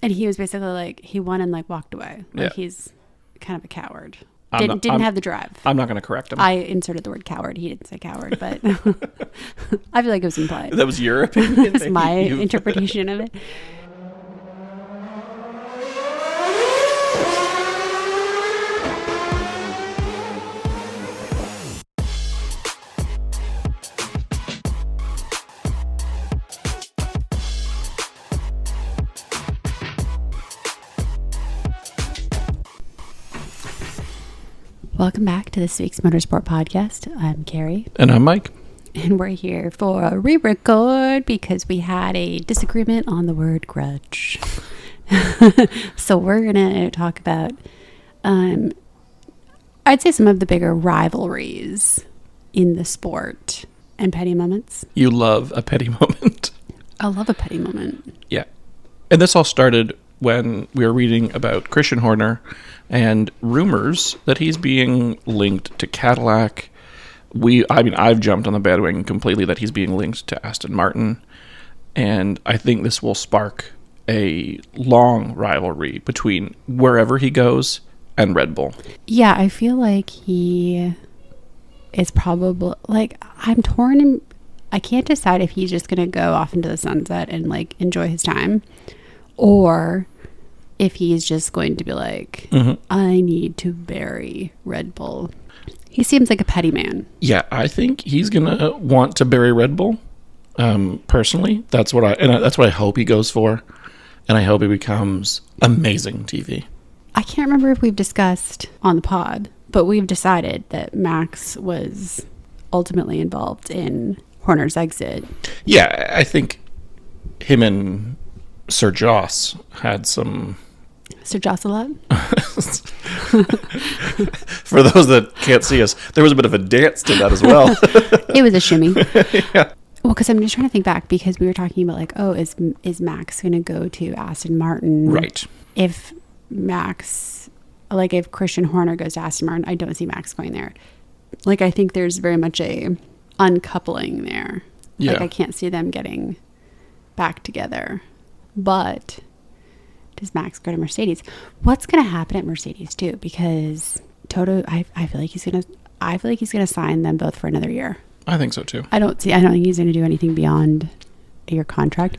And he was basically like, he won and like walked away. Like he's kind of a coward. Didn't have the drive. I'm not going to correct him. I inserted the word coward. He didn't say coward, but I feel like it was implied. That was your opinion? It's my interpretation of it. Welcome back to this week's Motorsport Podcast. I'm Carrie. And I'm Mike. And we're here for a re-record because we had a disagreement on the word grudge. So we're going to talk about, I'd say some of the bigger rivalries in the sport and petty moments. You love a petty moment. I love a petty moment. Yeah. And this all started when we were reading about Christian Horner and rumors that he's being linked to Cadillac. I've jumped on the bandwagon completely that he's being linked to Aston Martin. And I think this will spark a long rivalry between wherever he goes and Red Bull. Yeah, I feel like he is probably, like, I'm torn. I can't decide if he's just going to go off into the sunset and, like, enjoy his time. Or if he's just going to be like, I need to bury Red Bull. He seems like a petty man. Yeah, I think he's going to want to bury Red Bull. Personally, that's what I hope he goes for. And I hope he becomes amazing TV. I can't remember if we've discussed on the pod, but we've decided that Max was ultimately involved in Horner's exit. Yeah, I think him and Sir Joss had some... Sir Josselot? For those that can't see us, there was a bit of a dance to that as well. It was a shimmy. Yeah. Well, because I'm just trying to think back, because we were talking about, like, oh, is Max going to go to Aston Martin? Right. If Christian Horner goes to Aston Martin, I don't see Max going there. Like, I think there's very much a uncoupling there. Yeah. Like, I can't see them getting back together. But does Max go to Mercedes? What's going to happen at Mercedes too? Because Toto, I feel like he's gonna sign them both for another year. I think so too. I don't think he's gonna do anything beyond a year contract.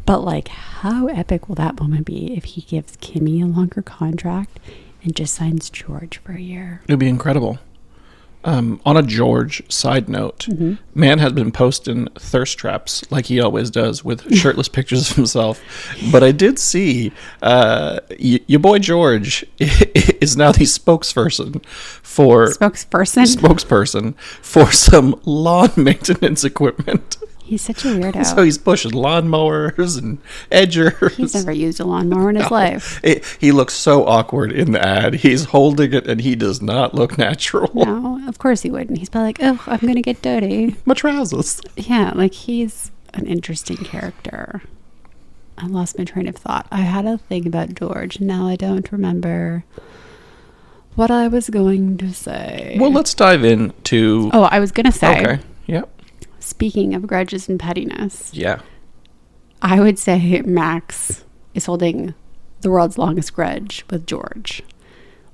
But, like, how epic will that moment be if he gives Kimi a longer contract and just signs George for a year? It would be incredible. On a George side note, man has been posting thirst traps like he always does with shirtless pictures of himself. But I did see your boy George is now the spokesperson for some lawn maintenance equipment. He's such a weirdo. So he's pushing lawnmowers and edgers. He's never used a lawnmower in his life. He looks so awkward in the ad. He's holding it and he does not look natural. No, of course he wouldn't. He's probably like, oh, I'm going to get dirty. My trousers. Yeah, like, he's an interesting character. I lost my train of thought. I had a thing about George. Now I don't remember what I was going to say. Well, let's dive into... Oh, I was going to say... Okay, yep. Speaking of grudges and pettiness, Yeah. I would say Max is holding the world's longest grudge with George.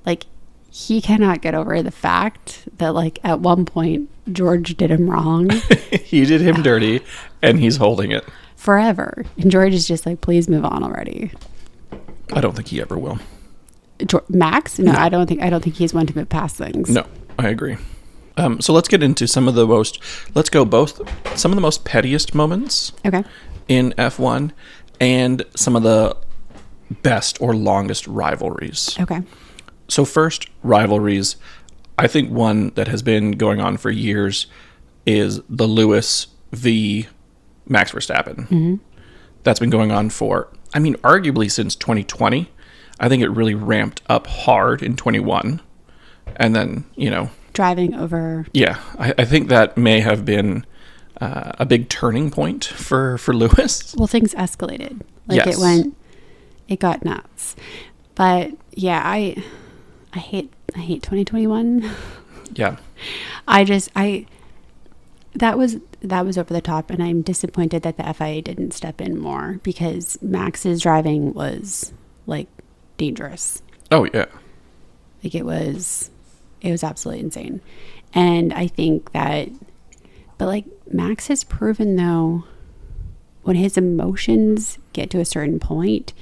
Like, he cannot get over the fact that, like, at one point George did him wrong. He did him dirty, and he's holding it. Forever. And George is just like, please move on already. I don't think he ever will. Max? No, I don't think he's one to move past things. No, I agree. So let's get into some of the most pettiest moments in F1 and some of the best or longest rivalries. Okay. So first, rivalries. I think one that has been going on for years is the Lewis v. Max Verstappen. Mm-hmm. That's been going on for, arguably since 2020. I think it really ramped up hard in 21. And then, driving over. Yeah, I think that may have been a big turning point for Lewis. Well, things escalated. Like, yes. It got nuts. But yeah, I hate 2021. Yeah. that was over the top, and I'm disappointed that the FIA didn't step in more, because Max's driving was like dangerous. Oh yeah. Like it was absolutely insane. And I think that, but like Max has proven though, when his emotions get to a certain point,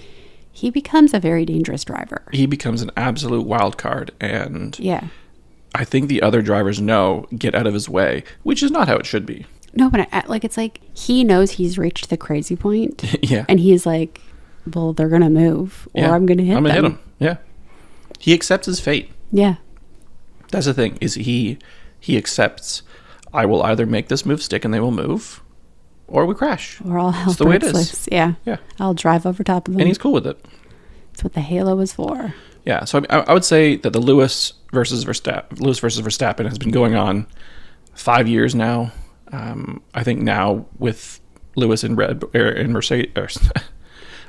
he becomes a very dangerous driver. He becomes an absolute wild card, and Yeah. I think the other drivers know, get out of his way, which is not how it should be. No, but like it's like he knows he's reached the crazy point. Yeah. And he's like, well, they're gonna move, or Yeah. I'm gonna hit them. I'm gonna hit him. Yeah. He accepts his fate. Yeah. That's the thing, is he accepts, I will either make this move stick and they will move, or we crash. Or I'll help That's the way it breaks is. loose. Yeah. Yeah. I'll drive over top of them. And he's cool with it. That's what the halo is for. Yeah. So I would say that the Lewis versus Verstappen has been going on 5 years now. I think now with Lewis in Mercedes,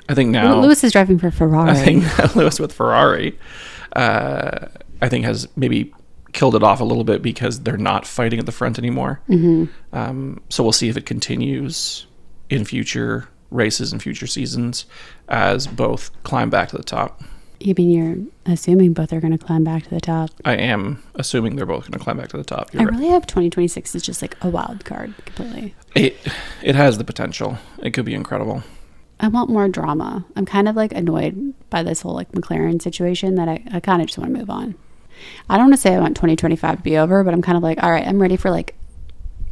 I think now Well, Lewis is driving for Ferrari. I think Lewis with Ferrari, I think has maybe killed it off a little bit, because they're not fighting at the front anymore. Mm-hmm. So we'll see if it continues in future races and future seasons as both climb back to the top. You mean you're assuming both are going to climb back to the top? I am assuming they're both going to climb back to the top. I really hope 2026 is just like a wild card completely. It has the potential. It could be incredible. I want more drama. I'm kind of like annoyed by this whole like McLaren situation that I kind of just want to move on. I don't want to say I want 2025 to be over, but I'm kind of like, all right, I'm ready for like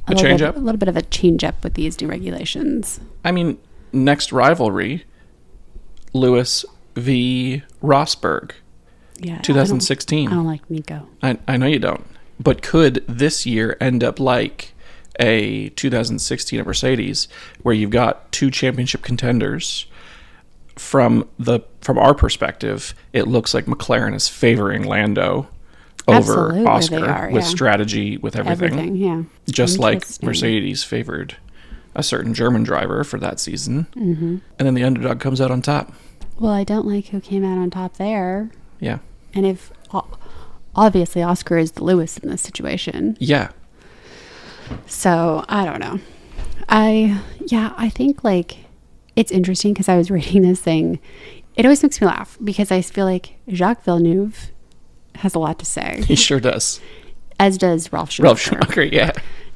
A change up? A little bit of a change up with these new regulations. I mean, next rivalry, Lewis v. Rosberg, Yeah, 2016. I don't like Nico. I know you don't. But could this year end up like a 2016 at Mercedes, where you've got two championship contenders? From our perspective, it looks like McLaren is favoring Lando over Absolutely, Oscar they are, with yeah. strategy, with everything. Yeah. Just like Interesting. Mercedes favored a certain German driver for that season. Mm-hmm. And then the underdog comes out on top. Well, I don't like who came out on top there. Yeah. And if obviously Oscar is the Lewis in this situation. Yeah. So I don't know. I think like it's interesting, because I was reading this thing. It always makes me laugh, because I feel like Jacques Villeneuve has a lot to say, He sure does. as does Ralph Schumacher. Ralph Schumacher, yeah.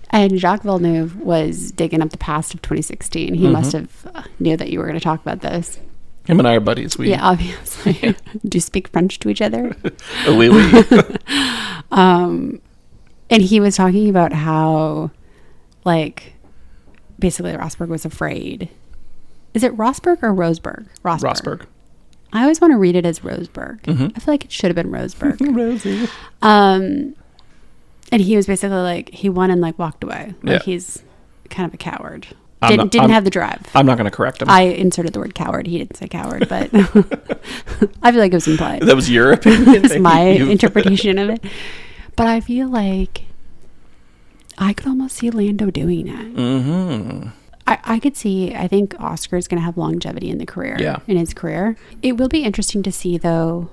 And Jacques Villeneuve was digging up the past of 2016. He must have knew that you were going to talk about this. Him and I are buddies. Yeah, obviously. Do you speak French to each other? Oui, oui. And he was talking about how, like, basically Rosberg was afraid. Is it Rosberg or Roseberg? Rosberg. I always want to read it as Roseberg. I feel like it should have been Roseberg. Rosie. And he was basically like, he won and like walked away. Like Yeah. he's kind of a coward. I'm Didn't have the drive. I'm not going to correct him. I inserted the word coward. He didn't say coward, but I feel like it was implied. That was your opinion. It's my interpretation of it. But I feel like I could almost see Lando doing it. Mm-hmm. I could see, I think Oscar's going to have longevity in his career. It will be interesting to see, though,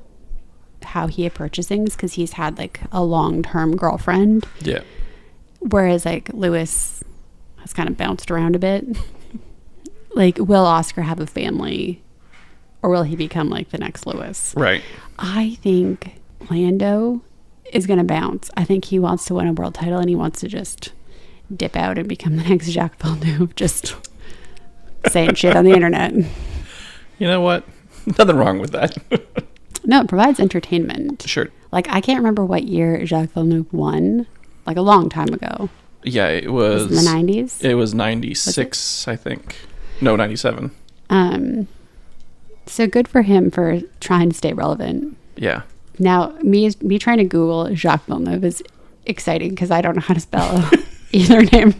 how he approaches things, because he's had like a long-term girlfriend. Yeah. Whereas like Lewis has kind of bounced around a bit. Like, will Oscar have a family, or will he become like the next Lewis? Right. I think Lando is going to bounce. I think he wants to win a world title, and he wants to just dip out and become the next Jacques Villeneuve, just saying shit on the internet. You know what? Nothing wrong with that. No, it provides entertainment. Sure. Like, I can't remember what year Jacques Villeneuve won, like a long time ago. Yeah, it was in the 90s? It was 96, I think. No, 97. So good for him for trying to stay relevant. Yeah. Now, me trying to Google Jacques Villeneuve is exciting, because I don't know how to spell either name.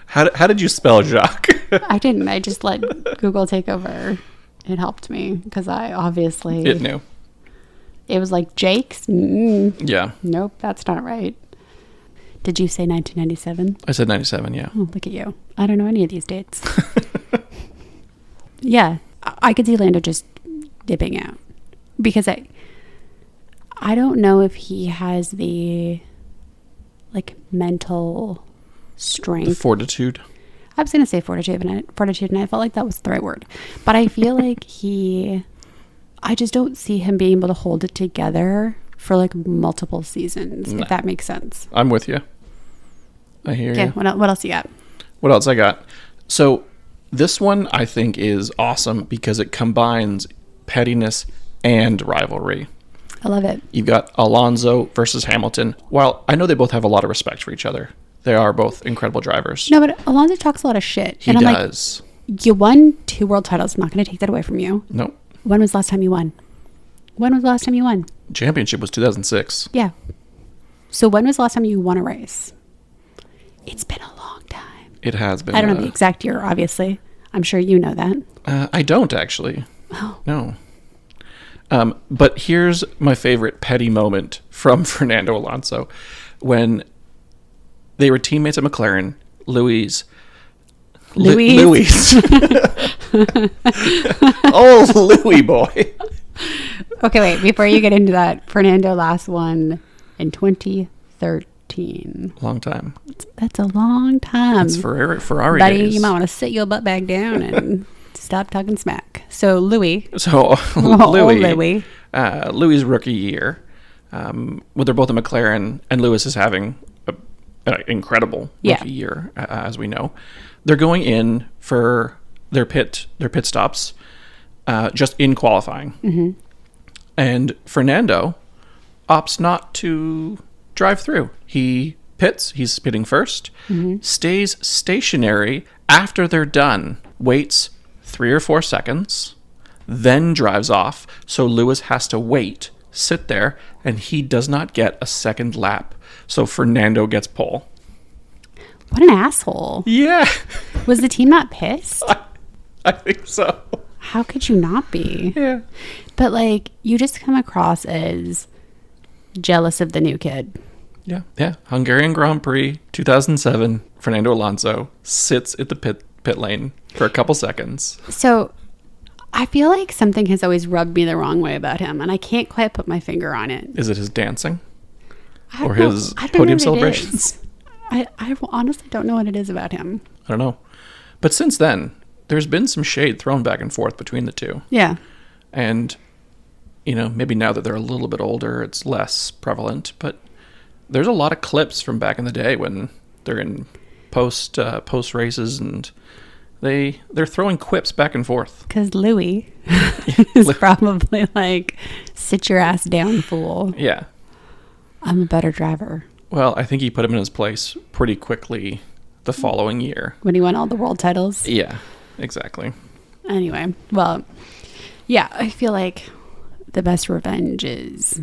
How did you spell Jacques? I didn't. I just let Google take over. It helped me, because I obviously... It knew. It was like Jake's? Yeah. Nope, that's not right. Did you say 1997? I said 97, yeah. Oh, look at you. I don't know any of these dates. Yeah, I could see Lando just dipping out, because I don't know if he has the like mental The strength. fortitude. I was going to say fortitude, and I felt like that was the right word. But I feel like I just don't see him being able to hold it together for like multiple seasons, if that makes sense. I'm with you. I hear you. Okay, what else you got? What else I got? So this one I think is awesome because it combines pettiness and rivalry. I love it. You've got Alonso versus Hamilton. While I know they both have a lot of respect for each other, they are both incredible drivers. No, but Alonso talks a lot of shit. He and I'm does. like, you won 2 world titles. I'm not going to take that away from you. Nope. When was the last time you won? When was the last time you won? Championship was 2006. Yeah. So when was the last time you won a race? It's been a long time. It has been. I don't know the exact year, obviously. I'm sure you know that. I don't actually. Oh. No. But here's my favorite petty moment from Fernando Alonso. When they were teammates at McLaren, Louis. Oh, Louis boy. Okay, wait. Before you get into that, Fernando last won in 2013. Long time. That's a long time. It's Ferrari Buddy, days. you might want to sit your butt back down and stop talking smack. So, Louis. So, Louis. Louis' rookie year, well, they're both a McLaren, and Lewis is having an incredible rookie year, as we know. They're going in for their pit stops, just in qualifying. Mm-hmm. And Fernando opts not to drive through. He pits, he's pitting first, stays stationary after they're done, waits 3 or 4 seconds, then drives off. So Lewis has to wait, sit there, and he does not get a second lap. So Fernando gets pole. What an asshole. Yeah. Was the team not pissed? I think so. How could you not be? Yeah. But like, you just come across as jealous of the new kid. Yeah. Yeah. Hungarian Grand Prix 2007. Fernando Alonso sits at the pit lane for a couple seconds. So I feel like something has always rubbed me the wrong way about him, and I can't quite put my finger on it. Is it his dancing? I Or don't know- his I don't know podium what it celebrations? is. I honestly don't know what it is about him. I don't know. But since then, there's been some shade thrown back and forth between the two. Yeah. And, maybe now that they're a little bit older, it's less prevalent. But there's a lot of clips from back in the day when they're in post races, and they're throwing quips back and forth. Because Louis is probably like, sit your ass down, fool. Yeah. I'm a better driver. Well, I think he put him in his place pretty quickly the following year. When he won all the world titles. Yeah, exactly. Anyway, well, yeah, I feel like the best revenge is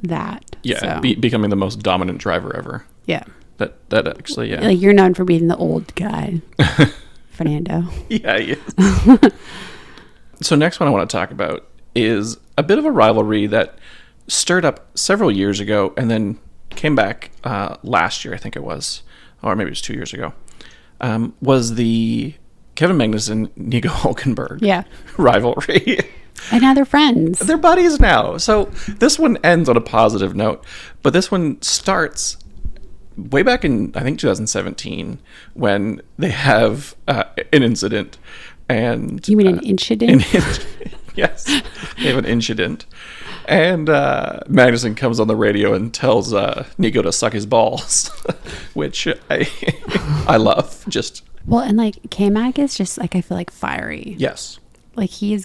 that. Yeah, so, becoming the most dominant driver ever. yeah. That actually, yeah. Like, you're known for being the old guy, Fernando. Yeah, he is. So next one I want to talk about is a bit of a rivalry that stirred up several years ago and then came back last year, I think it was, or maybe it was 2 years ago, was the Kevin Magnussen, Nico Hulkenberg rivalry. And now they're friends. They're buddies now. So this one ends on a positive note, but this one starts way back in, I think, 2017, when they have an incident. And You mean an incident? Yes, they have an incident. And Magnussen comes on the radio and tells Nico to suck his balls, which I love. Just Well, and like, K-Mag is just like, I feel like fiery. yes, Like, he's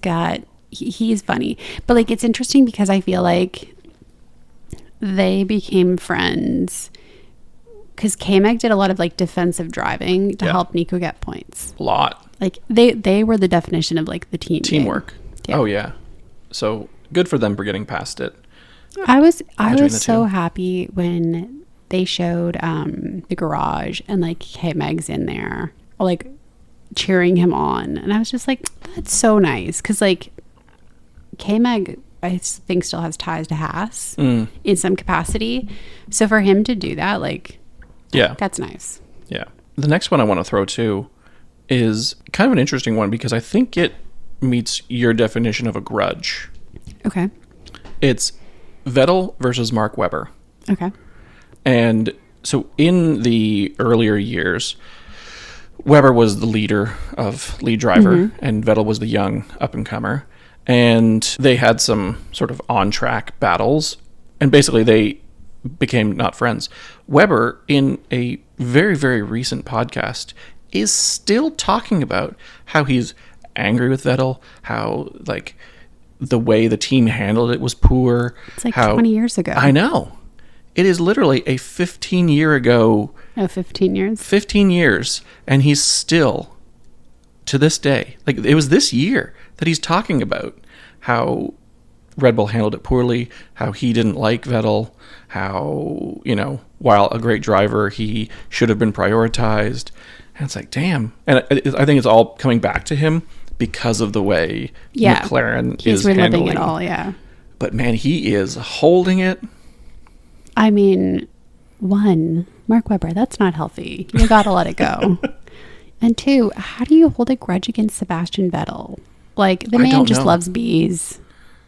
funny. But like, it's interesting because I feel like they became friends because K-Mag did a lot of like defensive driving to help Nico get points. a lot. Like, they were the definition of like the teamwork. Yeah. Oh yeah, so good for them for getting past it. I was Between the so two. happy when they showed the garage and like K-Mag's in there, like cheering him on, and I was just like, that's so nice because like K-Mag, I think, still has ties to Haas in some capacity, so for him to do that, like, Yeah, that's nice. yeah. The next one I want to throw to is kind of an interesting one because I think it meets your definition of a grudge. Okay. It's Vettel versus Mark Webber. Okay. And So in the earlier years, Weber was the lead driver, and Vettel was the young up-and-comer. And they had some sort of on-track battles, and basically they became not friends. Weber, in a very, very recent podcast, is still talking about how he's angry with Vettel, how, like, the way the team handled it was poor. It's like 20 years ago. I know. It is literally a 15-year ago. Oh, 15 years? 15 years. And he's still, to this day, like, it was this year that he's talking about how Red Bull handled it poorly, how he didn't like Vettel, how, while a great driver, he should have been prioritized. And it's like, damn. And I think it's all coming back to him because of the way McLaren is handling. He's reliving it all, yeah. But man, he is holding it. I mean, one, Mark Webber, that's not healthy. You gotta let it go. And two, how do you hold a grudge against Sebastian Vettel? Like, the man just loves bees.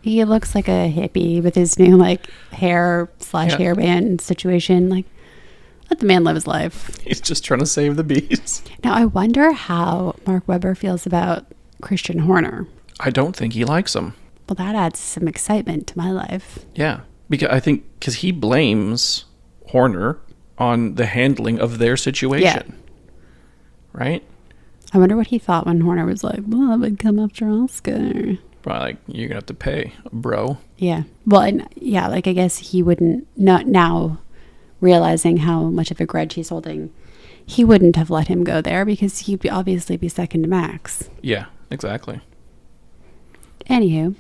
He looks like a hippie with his new, like, hair/hairband situation. Like, let the man live his life. He's just trying to save the bees. Now, I wonder how Mark Webber feels about Christian Horner. I don't think he likes him. Well, that adds some excitement to my life. Yeah, because he blames Horner on the handling of their situation. Yeah. Right? I wonder what he thought when Horner was like, well, I would come after Oscar. Probably like, you're going to have to pay, bro. Yeah. Well, and yeah, like, I guess he wouldn't, not now realizing how much of a grudge he's holding, he wouldn't have let him go there because he'd obviously be second to Max. Yeah, exactly. Anywho,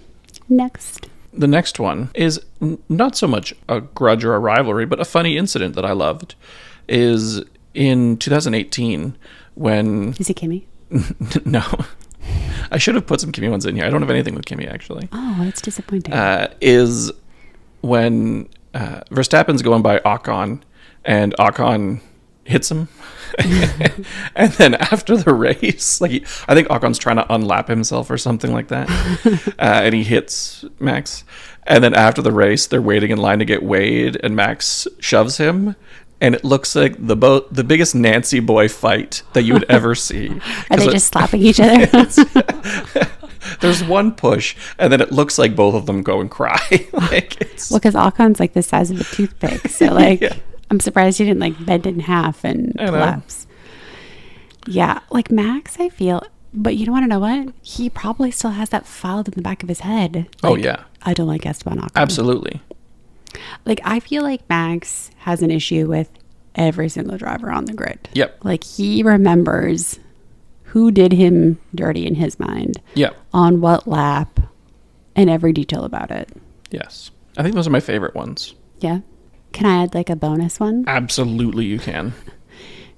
next. The next one is not so much a grudge or a rivalry, but a funny incident that I loved is in 2018 when... Is it Kimi? No. I should have put some Kimi ones in here. I don't have anything with Kimi, actually. Oh, that's disappointing. Is when Verstappen's going by Ocon, and Ocon hits him. And then after the race, like, I think Ocon's trying to unlap himself or something like that. And he hits Max. And then after the race, they're waiting in line to get weighed, and Max shoves him. And it looks like the biggest Nancy boy fight that you would ever see. Are they just slapping each other? There's one push, and then it looks like both of them go and cry. Well, because Ocon's like the size of a toothpick. So, like, yeah. I'm surprised he didn't, like, bend in half and collapse. Yeah, like, Max, I feel... But you don't want to know what? He probably still has that filed in the back of his head. Like, oh, yeah. I don't like Esteban Ocon. Absolutely. Like, I feel like Max has an issue with every single driver on the grid. Yep. Like, he remembers who did him dirty in his mind. Yep. On what lap and every detail about it. Yes. I think those are my favorite ones. Yeah. Can I add, like, a bonus one? Absolutely, you can.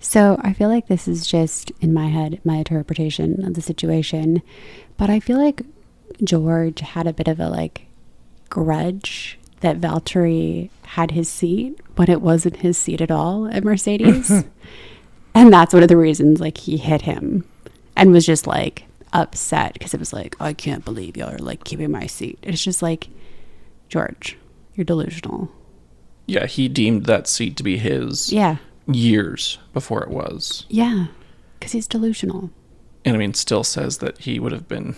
So I feel like this is just, in my head, my interpretation of the situation. But I feel like George had a bit of a, like, grudge that Valtteri had his seat when it wasn't his seat at all at Mercedes. And that's one of the reasons, like, he hit him and was just, like, upset because it was like, I can't believe y'all are, like, keeping my seat. It's just like, George, you're delusional. Yeah, he deemed that seat to be his years before it was. Yeah, because he's delusional. And I mean, still says that he would have been...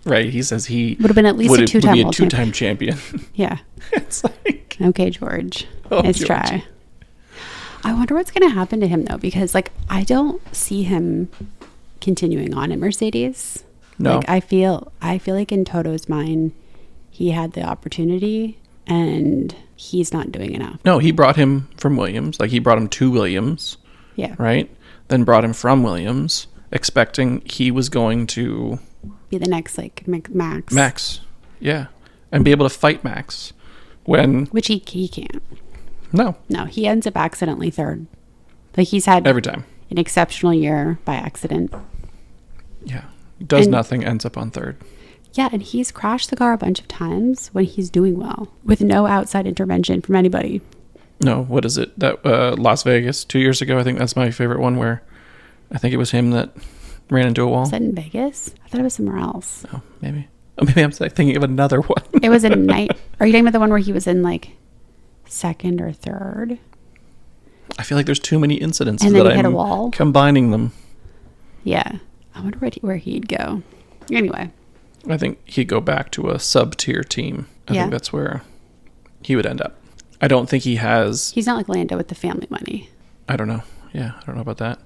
Right, he says he would have been at least a two-time champion. Yeah. It's like, okay, George. Nice try. I wonder what's going to happen to him, though, because, like, I don't see him continuing on at Mercedes. No. Like, I feel like in Toto's mind, he had the opportunity and he's not doing enough. No, he brought him from Williams. Like, he brought him to Williams. Yeah. Right? Then brought him from Williams, expecting he was going to... be the next, like, Max. Max, yeah. And be able to fight Max when... Which he can't. No. No, he ends up accidentally third. Like, he's had... every time. An exceptional year by accident. Yeah. He does nothing, ends up on third. Yeah, and he's crashed the car a bunch of times when he's doing well, with no outside intervention from anybody. No, what is it? That Las Vegas 2 years ago, I think that's my favorite one, where I think it was him that ran into a wall. Was that in Vegas? I thought it was somewhere else. Oh, maybe. Oh, maybe I'm thinking of another one. It was a night. Are you talking about the one where he was in, like, second or third? I feel like there's too many incidences And then that he hit a I'm wall. combining them. Yeah. I wonder where he'd go. Anyway. I think he'd go back to a sub-tier team. I think that's where he would end up. I don't think he has... He's not like Lando with the family money. I don't know. Yeah, I don't know about that.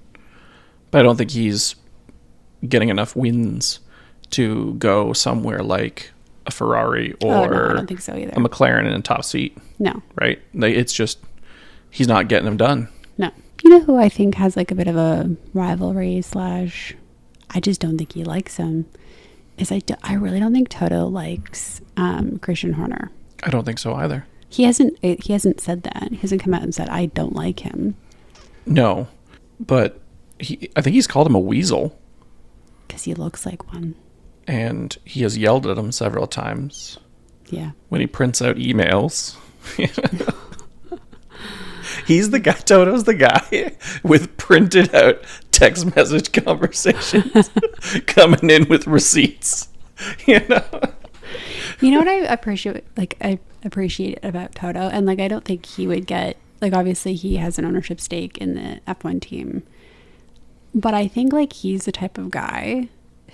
But I don't think he's getting enough wins to go somewhere like a Ferrari or no, I don't think so either. a McLaren in a top seat. No. Right? It's just, he's not getting them done. No. You know who I think has like a bit of a rivalry / I just don't think he likes him, is I really don't think Toto likes Christian Horner. I don't think so either. He hasn't said that. He hasn't come out and said, I don't like him. No. But I think he's called him a weasel. Because he looks like one. And he has yelled at him several times. Yeah. When he prints out emails. He's the guy, Toto's the guy with printed out text message conversations coming in with receipts. You know what I appreciate? Like, I appreciate about Toto. And like, I don't think he would get, like, obviously he has an ownership stake in the F1 team. But I think like he's the type of guy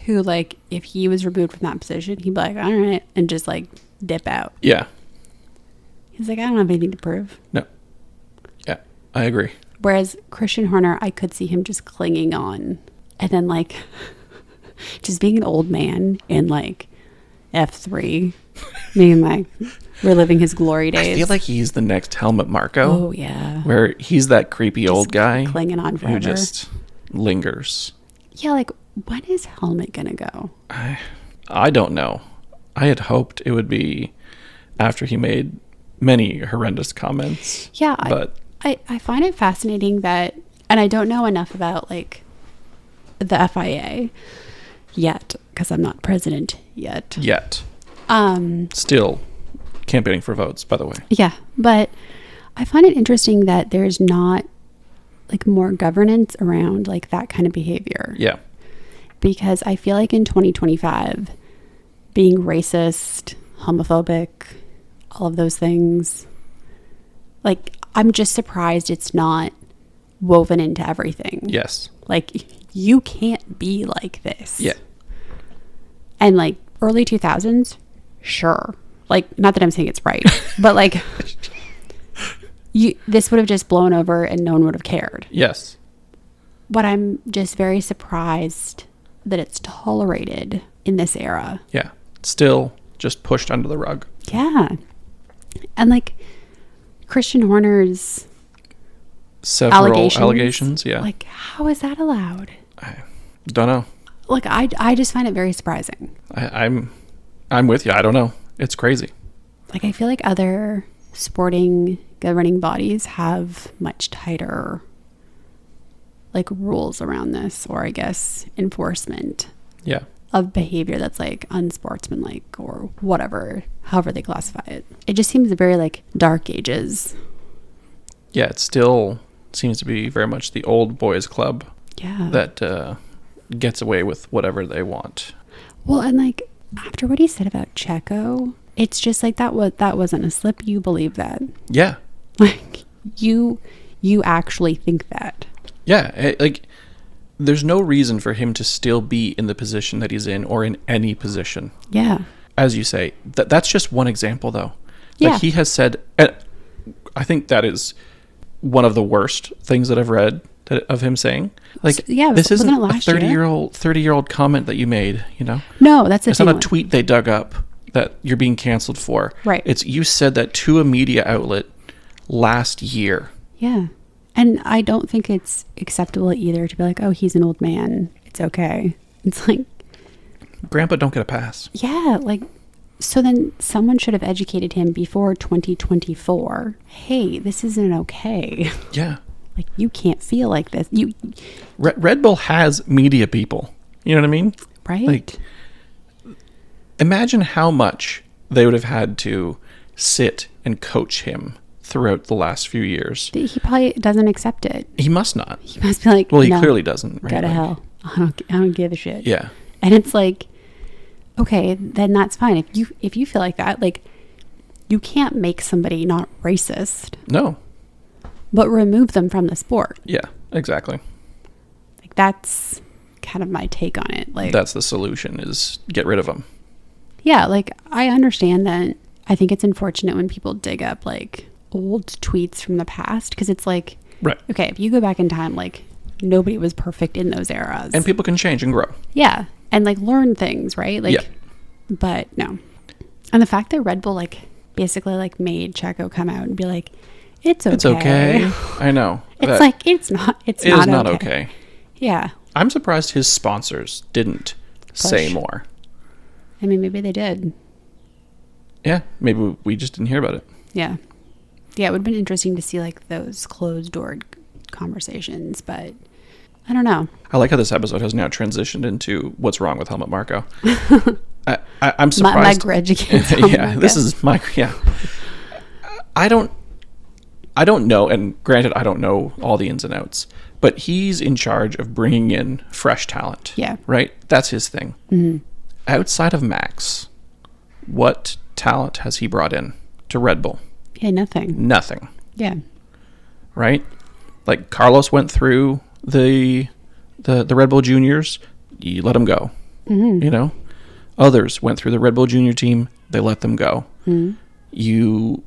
who, like, if he was removed from that position, he'd be like, all right, and just like dip out. Yeah. He's like, I don't have anything to prove. No. Yeah, I agree. Whereas Christian Horner, I could see him just clinging on and then like just being an old man in like F3, being like reliving his glory days. I feel like he's the next Helmut Marko. Oh, yeah. Where he's that creepy Just old guy clinging on forever. who just lingers. Yeah, like, when is Helmut gonna go? I don't know. I had hoped it would be after he made many horrendous comments. Yeah, but I find it fascinating that, and I don't know enough about like the FIA yet because I'm not president yet. Still campaigning for votes, by the way. Yeah, but I find it interesting that there's not like more governance around like that kind of behavior. Yeah. Because I feel like in 2025, being racist, homophobic, all of those things, like, I'm just surprised it's not woven into everything. Yes. Like, you can't be like this. Yeah. And like early 2000s, sure. Like, not that I'm saying it's right, but like, this would have just blown over and no one would have cared. Yes. But I'm just very surprised that it's tolerated in this era. Yeah. Still just pushed under the rug. Yeah. And like Christian Horner's several allegations. Yeah. Like, how is that allowed? I don't know. Like, I just find it very surprising. I'm with you. I don't know. It's crazy. Like, I feel like other sporting governing bodies have much tighter like rules around this, or I guess enforcement. Yeah. Of behavior that's like unsportsmanlike or whatever, however they classify it. It just seems very like dark ages. Yeah, it still seems to be very much the old boys club. Yeah. That gets away with whatever they want. Well, and like after what he said about Checo, it's just like that wasn't a slip. You believe that. Yeah. Like you actually think that. Yeah, like there's no reason for him to still be in the position that he's in or in any position. Yeah. As you say, that's just one example though. Yeah. Like he has said, I think that is one of the worst things that I've read of him saying. Like, yeah, this isn't it a last 30-year-old comment that you made, you know? No, that's it's not a tweet they dug up that you're being canceled for. Right. It's you said that to a media outlet last year. Yeah. And I don't think it's acceptable either to be like, oh, he's an old man. It's okay. It's like, Grandpa don't get a pass. Yeah. Like, so then someone should have educated him before 2024. Hey, this isn't okay. Yeah. Like, you can't feel like this. Red Bull has media people. You know what I mean? Right. Like, imagine how much they would have had to sit and coach him throughout the last few years. He probably doesn't accept it. He must not. He must be like, well, he no, clearly doesn't. Right? Go to hell. I don't give a shit. Yeah. And it's like, okay, then that's fine. If you feel like that, like, you can't make somebody not racist. No. but remove them from the sport. Yeah, exactly. Like, that's kind of my take on it. Like, that's the solution, is get rid of them. Yeah, like, I understand that. I think it's unfortunate when people dig up like old tweets from the past, because it's like, right, okay, if you go back in time, like, nobody was perfect in those eras, and people can change and grow. Yeah, and like learn things, right? Like, yeah. But no. And the fact that Red Bull like basically like made Checo come out and be like, it's okay. It's okay. I know. It's like, it's not okay. Yeah. I'm surprised his sponsors didn't say more. I mean, maybe they did. Yeah, maybe we just didn't hear about it. Yeah. Yeah, it would have been interesting to see like those closed door conversations, but I don't know. I like how this episode has now transitioned into what's wrong with Helmut Marko. I'm surprised. My grudge against Helmut Marko. This is my, I don't know, and granted, I don't know all the ins and outs, but he's in charge of bringing in fresh talent. Yeah. Right? That's his thing. Mm-hmm. Outside of Max, what talent has he brought in to Red Bull? Yeah, nothing. Yeah. Right? Like, Carlos went through the Red Bull Juniors, you let him go. Mm-hmm. You know? Others went through the Red Bull Junior team, they let them go. Mm-hmm. You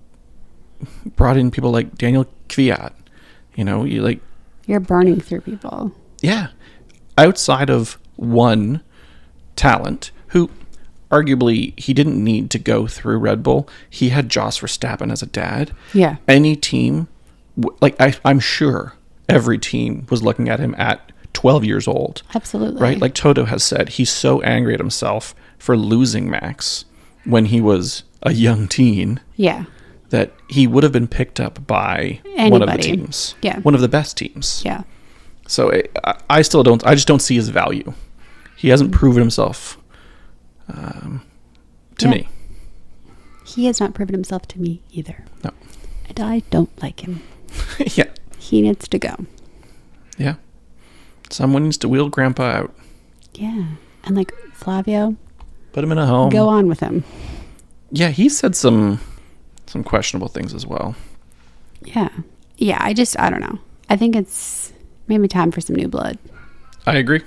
brought in people like Daniel Kvyat. You know, you're burning through people. Yeah. Outside of one talent who arguably he didn't need to go through Red Bull. He had Jos Verstappen as a dad. Yeah. Any team, like I'm sure every team was looking at him at 12 years old. Absolutely. Right? Like Toto has said, he's so angry at himself for losing Max when he was a young teen. Yeah. That he would have been picked up by anybody. One of the teams. Yeah. One of the best teams. Yeah. So I just don't see his value. He hasn't proven himself to me. He has not proven himself to me either. No. And I don't like him. Yeah. He needs to go. Yeah. Someone needs to wheel Grandpa out. Yeah. And like Flavio, put him in a home. Go on with him. Yeah, he said some questionable things as well. Yeah. Yeah, I don't know. I think it's maybe time for some new blood. I agree.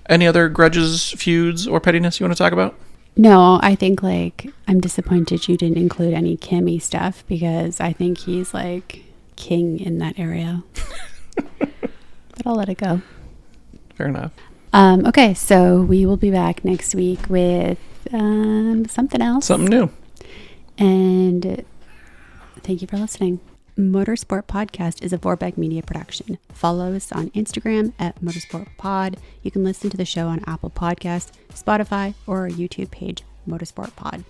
Any other grudges, feuds, or pettiness you want to talk about? No, I think like I'm disappointed you didn't include any Kimmy stuff, because I think he's like king in that area. But I'll let it go. Fair enough. Okay, so we will be back next week with something else. Something new. And thank you for listening. Motorsport Podcast is a Vorbeck Media production. Follow us on Instagram at motorsportpod. You can listen to the show on Apple Podcasts, Spotify, or our YouTube page, Motorsport Pod.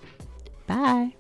Bye.